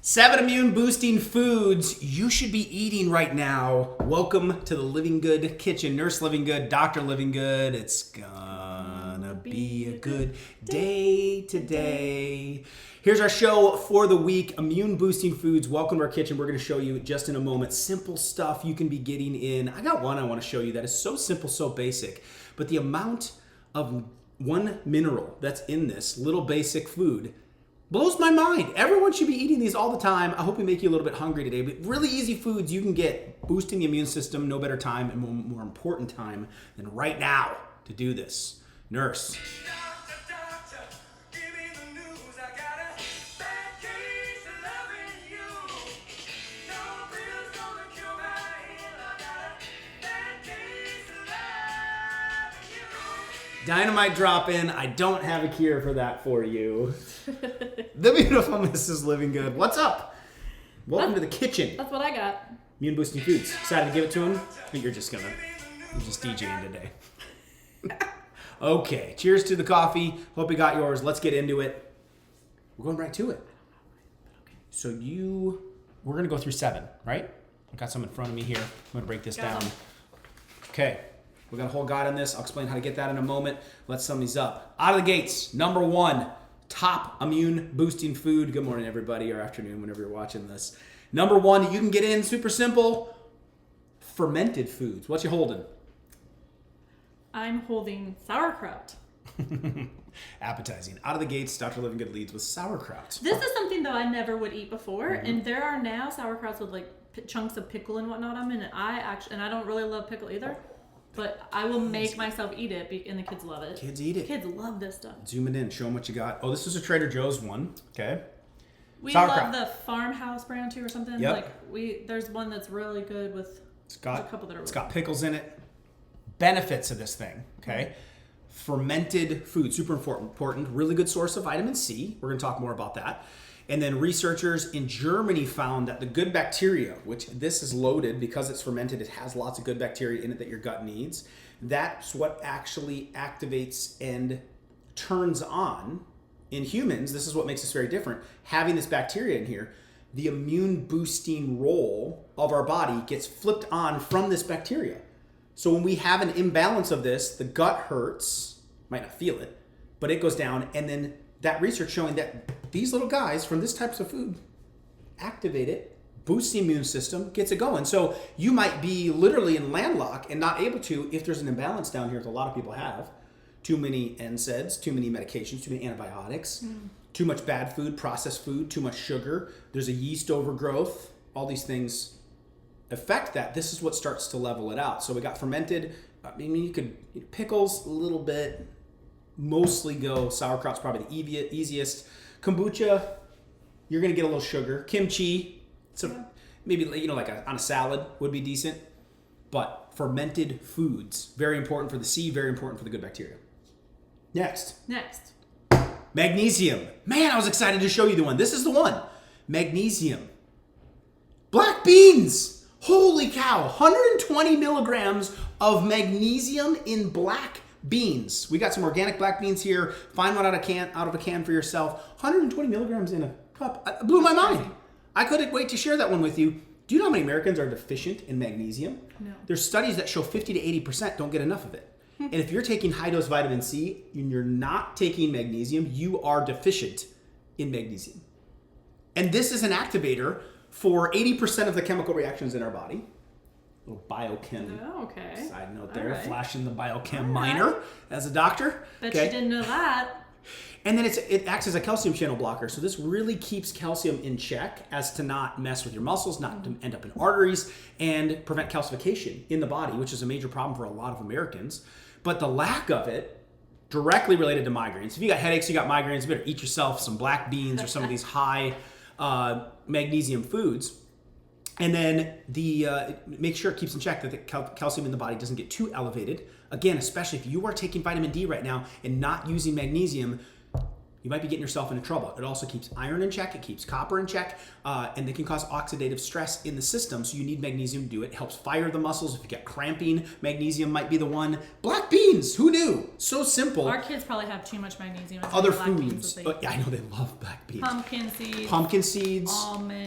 7 immune boosting foods you should be eating right now. Welcome to the Living Good Kitchen. Nurse Living Good, Dr. Living Good. It's gonna be a good day today. Here's our show for the week. Immune boosting foods. Welcome to our kitchen. We're gonna show you just in a moment simple stuff you can be getting in. I got one I wanna show you that is so simple, so basic. But the amount of one mineral that's in this little basic food blows my mind. Everyone should be eating these all the time. I hope we make you a little bit hungry today. But really easy foods you can get boosting the immune system. No better time and more important time than right now to do this. Nurse. Dynamite drop in. I don't have a cure for that for you. The beautiful Mrs. Living Good. What's up? Welcome to the kitchen. That's what I got. Immune boosting foods. Excited to give it to him? I think you're just DJing today. Okay. Cheers to the coffee. Hope you got yours. Let's get into it. We're going right to it. So we're going to go through 7, right? I got some in front of me here. I'm going to break this down. Okay. We got a whole guide on this. I'll explain how to get that in a moment. Let's sum these up. Out of the gates, number 1, top immune boosting food. Good morning, everybody, or afternoon, whenever you're watching this. Number 1, you can get in, super simple, fermented foods. What you holding? I'm holding sauerkraut. Appetizing. Out of the gates, Dr. Living Good leads with sauerkraut. This is something, though, I never would eat before. Mm-hmm. And there are now sauerkrauts with, like, chunks of pickle and whatnot on them. And I don't really love pickle either. But I will make myself eat it, and the kids love it. Kids eat it. Kids love this stuff. Zoom it in. Show them what you got. Oh, this is a Trader Joe's one. Okay. We love the Farmhouse brand, too, or something. Yep. There's one that's really good with a couple that are It's got pickles in it. Benefits of this thing, okay? Fermented food, super important. Really good source of vitamin C. We're going to talk more about that. And then researchers in Germany found that the good bacteria, which this is loaded because it's fermented, it has lots of good bacteria in it that your gut needs. That's what actually activates and turns on in humans. This is what makes us very different. Having this bacteria in here, the immune boosting role of our body gets flipped on from this bacteria. So when we have an imbalance of this, the gut hurts, might not feel it, but it goes down, and then that research showing that these little guys from this types of food activate it, boosts the immune system, gets it going. So you might be literally in landlock and not able to, if there's an imbalance down here, as a lot of people have, too many NSAIDs, too many medications, too many antibiotics, too much bad food, processed food, too much sugar, there's a yeast overgrowth, all these things affect that. This is what starts to level it out. So we got fermented, you could pickles a little bit, mostly go. Sauerkraut's probably the easiest. Kombucha, you're gonna get a little sugar. Kimchi, maybe like on a salad would be decent. But fermented foods, very important for the C, very important for the good bacteria. Next. Magnesium. Man, I was excited to show you the one. This is the one. Magnesium. Black beans. Holy cow! 120 milligrams of magnesium in black beans. We got some organic black beans here. Find one out of a can for yourself. 120 milligrams in a cup. It blew my mind. I couldn't wait to share that one with you. Do you know how many Americans are deficient in magnesium? No. There's studies that show 50 to 80% don't get enough of it. And if you're taking high dose vitamin C and you're not taking magnesium, you are deficient in magnesium. And this is an activator for 80% of the chemical reactions in our body. Little biochem side note there, right. Flashing the biochem minor as a doctor. Bet you didn't know that. And then it acts as a calcium channel blocker. So this really keeps calcium in check as to not mess with your muscles, not to end up in arteries, and prevent calcification in the body, which is a major problem for a lot of Americans. But the lack of it, directly related to migraines. If you got headaches, you got migraines, you better eat yourself some black beans or some of these high magnesium foods. And then make sure it keeps in check that the calcium in the body doesn't get too elevated. Again, especially if you are taking vitamin D right now and not using magnesium, you might be getting yourself into trouble. It also keeps iron in check, it keeps copper in check, and it can cause oxidative stress in the system, so you need magnesium to do it. It helps fire the muscles. If you get cramping, magnesium might be the one. Black beans, who knew? So simple. Our kids probably have too much magnesium. Other foods. Yeah, I know they love black beans. Pumpkin seeds.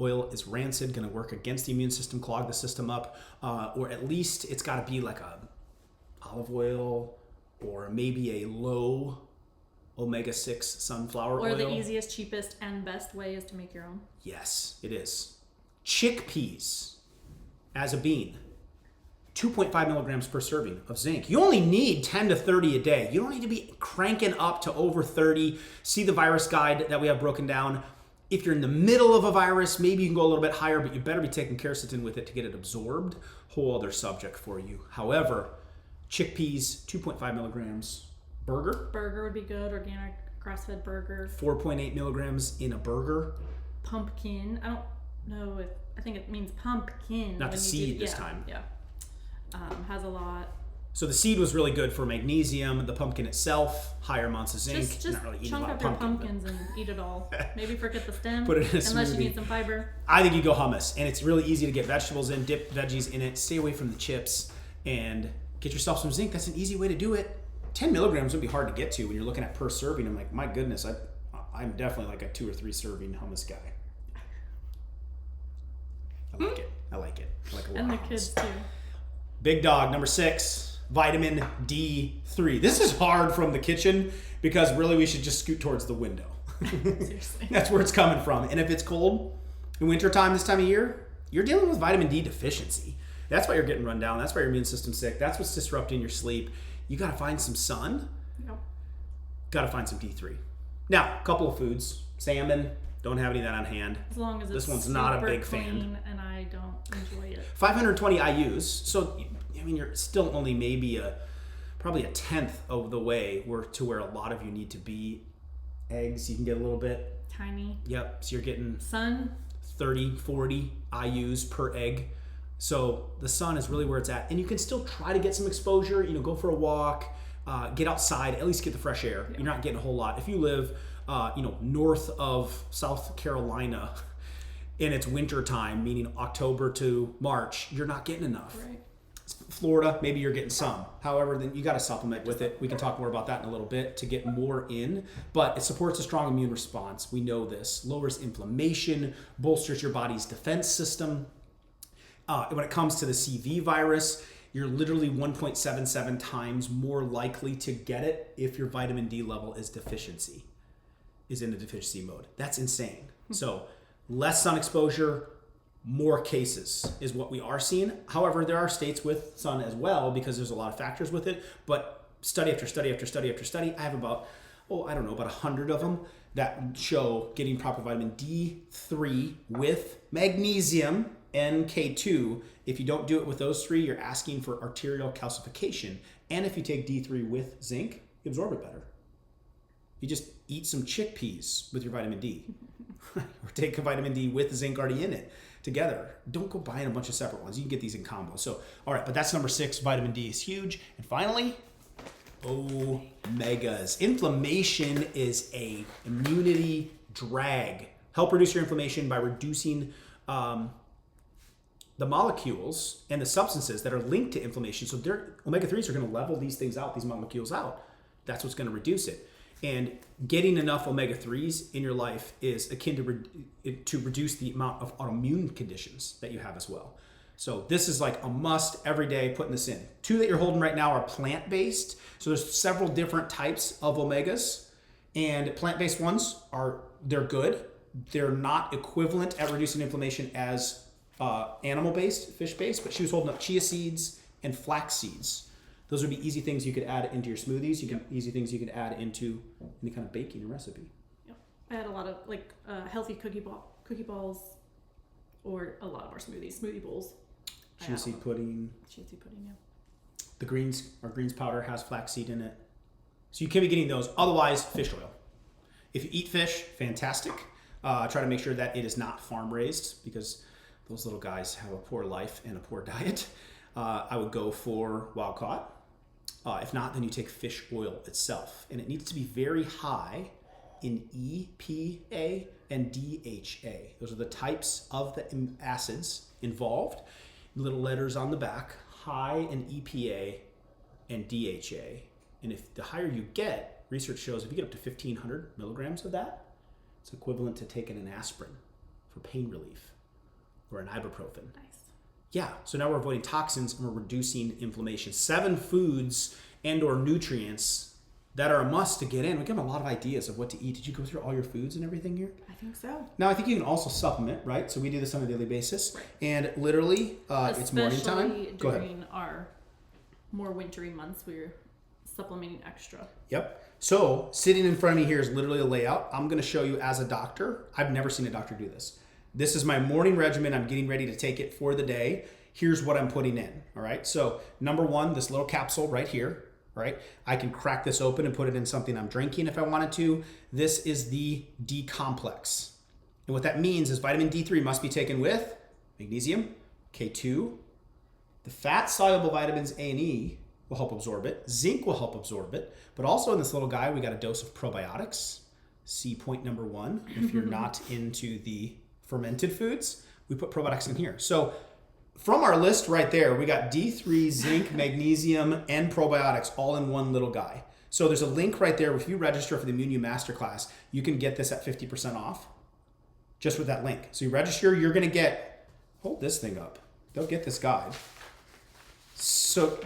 oil is rancid, going to work against the immune system, clog the system up, or at least it's got to be like a olive oil or maybe a low omega-6 sunflower oil. Or the easiest, cheapest, and best way is to make your own. Yes, it is. Chickpeas as a bean. 2.5 milligrams per serving of zinc. You only need 10 to 30 a day. You don't need to be cranking up to over 30. See the virus guide that we have broken down. If you're in the middle of a virus, maybe you can go a little bit higher, but you better be taking quercetin with it to get it absorbed. Whole other subject for you. However, chickpeas, 2.5 milligrams. Burger would be good. Organic grass-fed burger. 4.8 milligrams in a burger. Pumpkin. I don't know if, I think it means pumpkin. Not the seed this time. Yeah. Has a lot. So the seed was really good for magnesium. The pumpkin itself, higher amounts of zinc. Just Not really eating chunk a lot up of your pumpkin, pumpkins and eat it all. Maybe forget the stem. Put it in a unless you smoothie. need some fiber. I think you go hummus, and it's really easy to get vegetables in, dip veggies in it, stay away from the chips, and get yourself some zinc. That's an easy way to do it. 10 milligrams would be hard to get to when you're looking at per serving. I'm like, my goodness, I'm definitely like a 2 or 3 serving hummus guy. I like it. I like a lot And the of hummus. kids too. Big dog, number 6, vitamin D3. This is hard from the kitchen because really we should just scoot towards the window. Seriously. That's where it's coming from. And if it's cold in wintertime this time of year, you're dealing with vitamin D deficiency. That's why you're getting run down. That's why your immune system's sick. That's what's disrupting your sleep. You got to find some sun. Yep. Got to find some D3. Now, a couple of foods. Salmon. Don't have any of that on hand. As long as it's This one's not a super big clean fan. and I don't enjoy it. 520 IUs. So, I mean, you're still only maybe probably a tenth of the way to where a lot of you need to be. Eggs, you can get a little bit. Tiny. Yep. So you're getting Sun. 30, 40 IUs per egg. So the sun is really where it's at. And you can still try to get some exposure, go for a walk, get outside, at least get the fresh air. Yeah. You're not getting a whole lot. If you live, north of South Carolina and it's winter time, meaning October to March, you're not getting enough. Right. Florida, maybe you're getting some. However, then you got to supplement with it. We can talk more about that in a little bit to get more in. But it supports a strong immune response. We know this. Lowers inflammation, bolsters your body's defense system. When it comes to the CV virus, you're literally 1.77 times more likely to get it if your vitamin D level is in a deficiency mode. That's insane. So less sun exposure, more cases is what we are seeing. However, there are states with sun as well because there's a lot of factors with it. But study after study after study after study, I have about 100 of them that show getting proper vitamin D3 with magnesium and K2. If you don't do it with those 3, you're asking for arterial calcification. And if you take D3 with zinc, you absorb it better. You just eat some chickpeas with your vitamin D. Or take a vitamin D with zinc already in it together. Don't go buying a bunch of separate ones. You can get these in combo. So, all right, but that's number 6. Vitamin D is huge. And finally, omegas. Inflammation is a immunity drag. Help reduce your inflammation by reducing the molecules and the substances that are linked to inflammation. So omega-3s are going to level these things out, these molecules out. That's what's going to reduce it. And getting enough omega-3s in your life is akin to reduce the amount of autoimmune conditions that you have as well. So this is like a must every day, putting this in. 2 that you're holding right now are plant-based. So there's several different types of omegas, and plant-based ones they're good. They're not equivalent at reducing inflammation as animal-based, fish-based, but she was holding up chia seeds and flax seeds. Those would be easy things you could add into your smoothies. Easy things you could add into any kind of baking recipe. Yep. I had a lot of healthy cookie balls, or a lot of our smoothie bowls. Chia seed pudding. Chia seed pudding, yeah. The greens powder has flaxseed in it. So you can be getting those. Otherwise, fish oil. If you eat fish, fantastic. Try to make sure that it is not farm raised because those little guys have a poor life and a poor diet. I would go for wild caught. If not, then you take fish oil itself. And it needs to be very high in EPA and DHA. Those are the types of the acids involved. Little letters on the back, high in EPA and DHA. And if the higher you get, research shows if you get up to 1,500 milligrams of that, it's equivalent to taking an aspirin for for pain relief, or an ibuprofen. Nice. Yeah, so now we're avoiding toxins and we're reducing inflammation. 7 foods and or nutrients that are a must to get in. We give them a lot of ideas of what to eat. Did you go through all your foods and everything here? I think so. Now, I think you can also supplement, right? So we do this on a daily basis. Right. And literally, it's morning time. Especially Go ahead. during our more wintry months, we're supplementing extra. Yep. So sitting in front of me here is literally a layout. I'm going to show you as a doctor. I've never seen a doctor do this. This is my morning regimen. I'm getting ready to take it for the day. Here's what I'm putting in. All right. So number 1, this little capsule right here. All right. I can crack this open and put it in something I'm drinking if I wanted to. This is the D complex. And what that means is vitamin D3 must be taken with magnesium, K2, the fat soluble vitamins A and E will help absorb it. Zinc will help absorb it. But also in this little guy, we got a dose of probiotics. See point number 1. If you're not into the fermented foods, we put probiotics in here. So from our list right there, we got D3, zinc, magnesium, and probiotics all in one little guy. So there's a link right there. If you register for the Immune U Masterclass, you can get this at 50% off just with that link. So you register, you're going to get, hold this thing up. They'll get this guide. So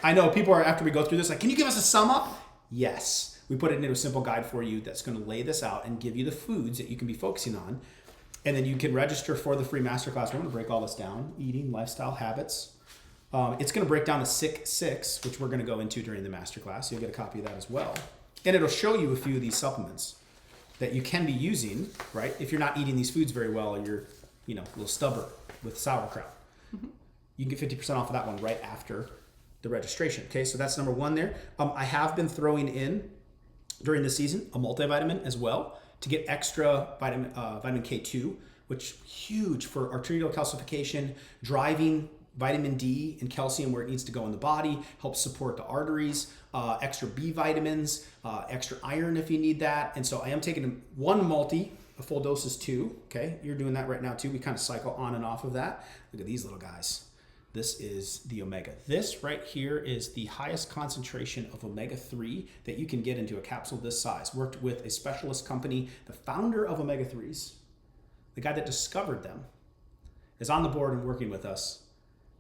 I know people are, after we go through this, like, can you give us a sum up? Yes. We put it into a simple guide for you that's going to lay this out and give you the foods that you can be focusing on. And then you can register for the free masterclass. We're going to break all this down. Eating, lifestyle, habits. It's going to break down the Sick 6, which we're going to go into during the masterclass. You'll get a copy of that as well. And it'll show you a few of these supplements that you can be using, right? If you're not eating these foods very well, or you're, a little stubborn with sauerkraut. Mm-hmm. You can get 50% off of that one right after the registration. Okay, so that's number 1 there. I have been throwing in during the season a multivitamin as well to get extra vitamin K2, which huge for arterial calcification, driving vitamin D and calcium where it needs to go in the body, helps support the arteries, extra B vitamins, extra iron if you need that. And so I am taking 1 multi, a full dose is 2. Okay, you're doing that right now too. We kind of cycle on and off of that. Look at these little guys. This is the omega. This right here is the highest concentration of omega-3 that you can get into a capsule this size. Worked with a specialist company. The founder of omega-3s, the guy that discovered them, is on the board and working with us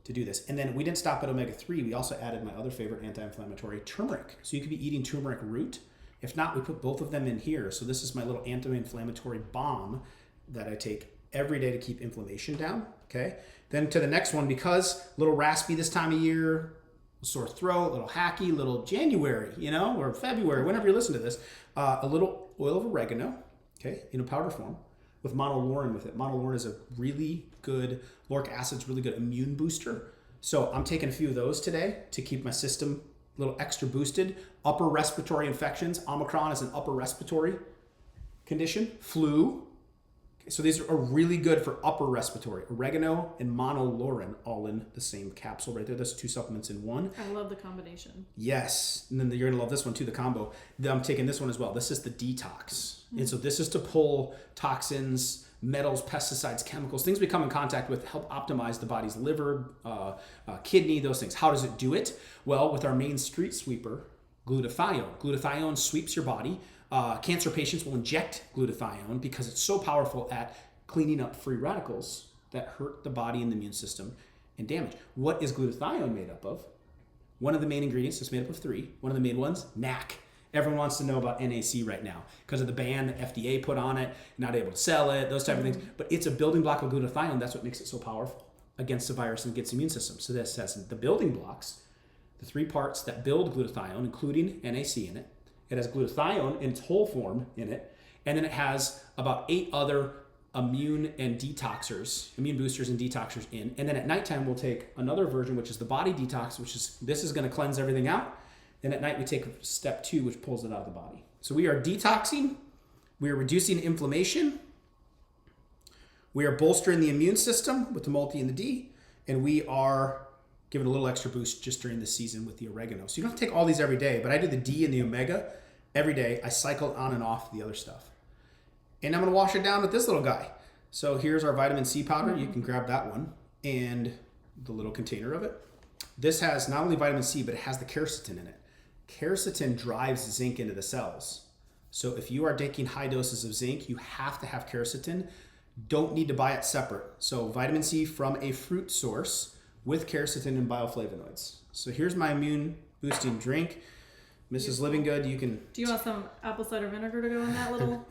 to do this. And then we didn't stop at omega-3. We also added my other favorite anti-inflammatory, turmeric. So you could be eating turmeric root. If not, we put both of them in here. So this is my little anti-inflammatory bomb that I take every day to keep inflammation down. Okay. Then to the next one, because a little raspy this time of year, sore throat, a little hacky, a little January, or February, whenever you listen to this, a little oil of oregano, okay, in a powder form with monolaurin with it. Monolaurin is a really good, lauric acid's really good immune booster. So I'm taking a few of those today to keep my system a little extra boosted. Upper respiratory infections. Omicron is an upper respiratory condition. Flu. So these are really good for upper respiratory. Oregano and monolaurin all in the same capsule right there. Those 2 supplements in one. I love the combination. Yes. And then you're going to love this one too, the combo. I'm taking this one as well. This is the detox. Mm-hmm. And so this is to pull toxins, metals, pesticides, chemicals, things we come in contact with, help optimize the body's liver, kidney, those things. How does it do it? Well, with our main street sweeper, glutathione. Glutathione sweeps your body. Cancer patients will inject glutathione because it's so powerful at cleaning up free radicals that hurt the body and the immune system and damage. What is glutathione made up of? One of the main ingredients is made up of 3. One of the main ones, NAC. Everyone wants to know about NAC right now because of the ban that FDA put on it, not able to sell it, those type of things. But it's a building block of glutathione. That's what makes it so powerful against the virus and against the immune system. So this has the building blocks, the 3 parts that build glutathione, including NAC in it. It has glutathione in its whole form in it. And then it has about 8 other immune boosters and detoxers in. And then at nighttime, we'll take another version, which is the body detox, this is going to cleanse everything out. Then at night, we take step 2, which pulls it out of the body. So we are detoxing. We are reducing inflammation. We are bolstering the immune system with the multi and the D. And we are giving a little extra boost just during the season with the oregano. So you don't have to take all these every day, but I do the D and the omega every day. I cycle on and off the other stuff. And I'm going to wash it down with this little guy. So here's our vitamin C powder. You can grab that one and the little container of it. This has not only vitamin C, but it has the quercetin in it. Quercetin drives zinc into the cells. So if you are taking high doses of zinc, you have to have quercetin Don't need to buy it separate. So vitamin C from a fruit source with quercetin and bioflavonoids. So here's my immune boosting drink. Mrs. Living Good, you can... Do you want some apple cider vinegar to go in that little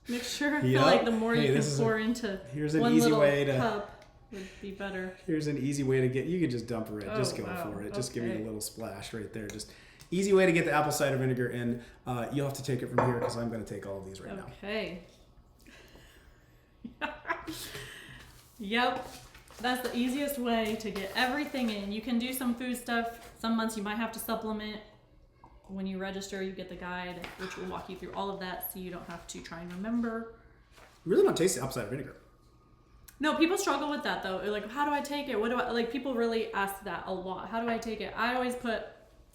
mixture? I feel Yep. like the more Hey, you this can is pour into here's an one easy little way to... cup would be better. Here's an easy way to get... You could just dump her in. Oh, just go wow. for it. Just give me Okay. a little splash right there. Just easy way to get the apple cider vinegar in. You'll have to take it from here because I'm going to take all of these right now. Okay. Yep. That's the easiest way to get everything in. You can do some food stuff. Some months you might have to supplement. When you register, you get the guide, which will walk you through all of that so you don't have to try and remember. Really don't taste the apple cider vinegar. No, people struggle with that though. Like, how do I take it? What do I like? People really ask that a lot. How do I take it? I always put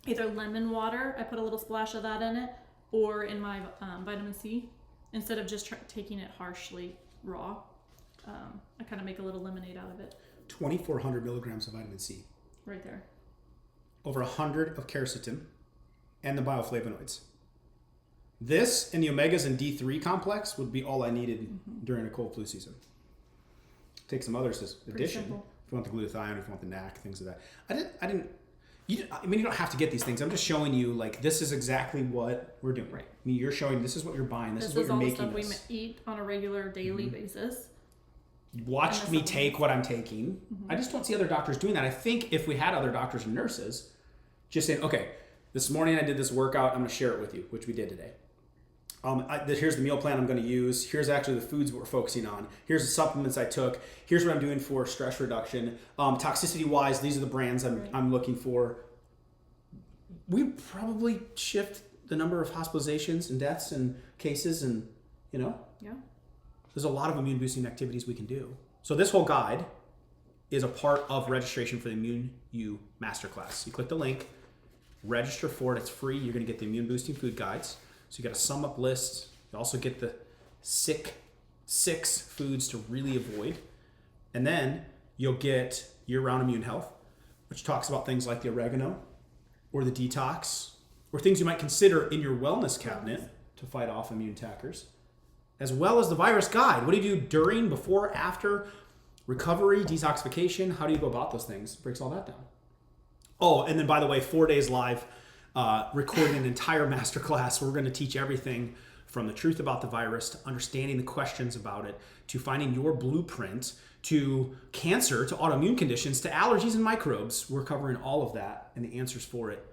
either lemon water. I put a little splash of that in it, or in my vitamin C, instead of just taking it harshly raw. I kind of make a little lemonade out of it. 2,400 milligrams of vitamin C. Right there. Over 100 of quercetin and the bioflavonoids. This and the omegas and D3 complex would be all I needed during a cold flu season. Take some others as addition. simple. If you want the glutathione, if you want the NAC, things of that. You don't have to get these things. I'm just showing you, like, this is exactly what we're doing. Right. I mean, you're showing this is what you're buying. This is what you're all the making. stuff we This. eat on a regular daily basis. You watched And me the take what I'm taking. Mm-hmm. I just don't see other doctors doing that. I think if we had other doctors and nurses just saying, okay, this morning I did this workout, I'm going to share it with you, which we did today. Here's the meal plan I'm going to use. Here's actually the foods we're focusing on. Here's the supplements I took. Here's what I'm doing for stress reduction. Toxicity-wise, these are the brands I'm looking for. We probably shift the number of hospitalizations and deaths and cases and, Yeah. there's a lot of immune boosting activities we can do. So this whole guide is a part of registration for the Immune U Masterclass. You click the link, register for it. It's free. You're going to get the immune boosting food guides. So you got a sum up list. You also get the six foods to really avoid. And then you'll get year-round immune health, which talks about things like the oregano or the detox or things you might consider in your wellness cabinet to fight off immune attackers, as well as the virus guide. What do you do during, before, after recovery, detoxification? How do you go about those things? Breaks all that down. Oh, and then by the way, 4 days live, recording an entire masterclass where we're going to teach everything from the truth about the virus to understanding the questions about it to finding your blueprint to cancer to autoimmune conditions to allergies and microbes. We're covering all of that and the answers for it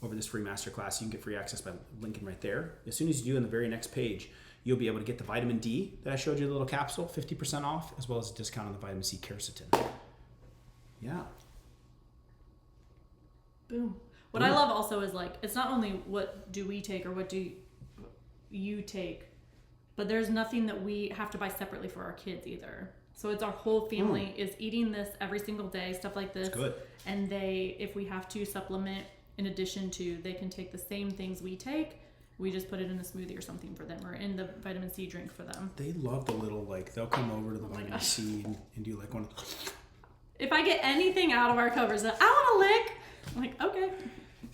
over this free masterclass. You can get free access by linking right there. As soon as you do, on the very next page, you'll be able to get the vitamin D that I showed you, the little capsule, 50% off, as well as a discount on the vitamin C quercetin. Yeah. Boom. What I love also is, like, it's not only what do we take or what do you take, but there's nothing that we have to buy separately for our kids either. So it's our whole family is eating this every single day, stuff like this. It's good. And they, if we have to supplement in addition to, they can take the same things we take. We just put it in a smoothie or something for them, or in the vitamin C drink for them. They love the little, like, they'll come over to the vitamin gosh. C and do like one. If I get anything out of our covers, I want a lick. I'm like, okay.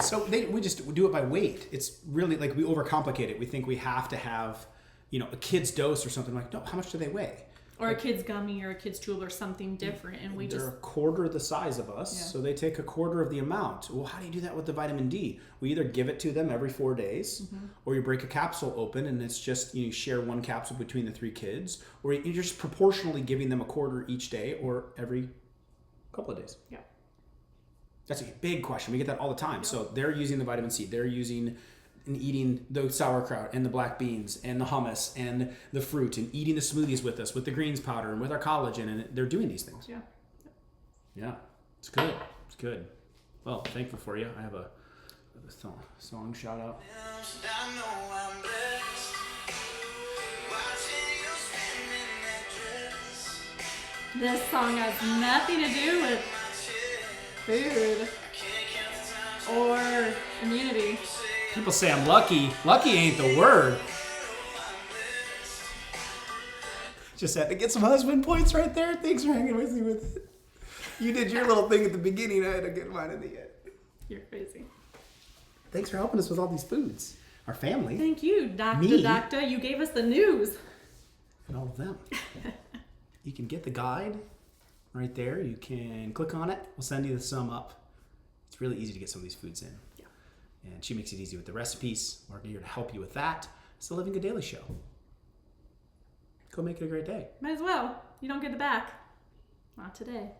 So we just do it by weight. It's really like we overcomplicate it. We think we have to have, a kid's dose or something. Like, no, how much do they weigh? Or a kid's gummy or a kid's tube or something different. And we They're just, a quarter the size of us, Yeah. so they take a quarter of the amount. Well, how do you do that with the vitamin D? We either give it to them every 4 days, or you break a capsule open and it's just, you share one capsule between the 3 kids, or you're just proportionally giving them a quarter each day or every couple of days. yeah. That's a big question. We get that all the time. So they're using the vitamin C. They're using and eating the sauerkraut and the black beans and the hummus and the fruit and eating the smoothies with us, with the greens powder and with our collagen. And they're doing these things. Yeah. Yeah, it's good. It's good. Well, thankful for you. I have a song shout out. I know I'm blessed. Watching you spin in that dress. This song has nothing to do with food or immunity. People say I'm lucky. Lucky ain't the word. Just had to get some husband points right there. Thanks for hanging with me with it. You did your little thing at the beginning. I had to get mine in the end. You're crazy. Thanks for helping us with all these foods. Our family. Thank you, Doctor. Me? Doctor, you gave us the news. and all of them. You can get the guide right there. You can click on it. We'll send you the sum up. It's really easy to get some of these foods in. Yeah. And she makes it easy with the recipes. We're here to help you with that. It's the Living Good Daily Show. Go make it a great day. Might as well. You don't get it back. Not today.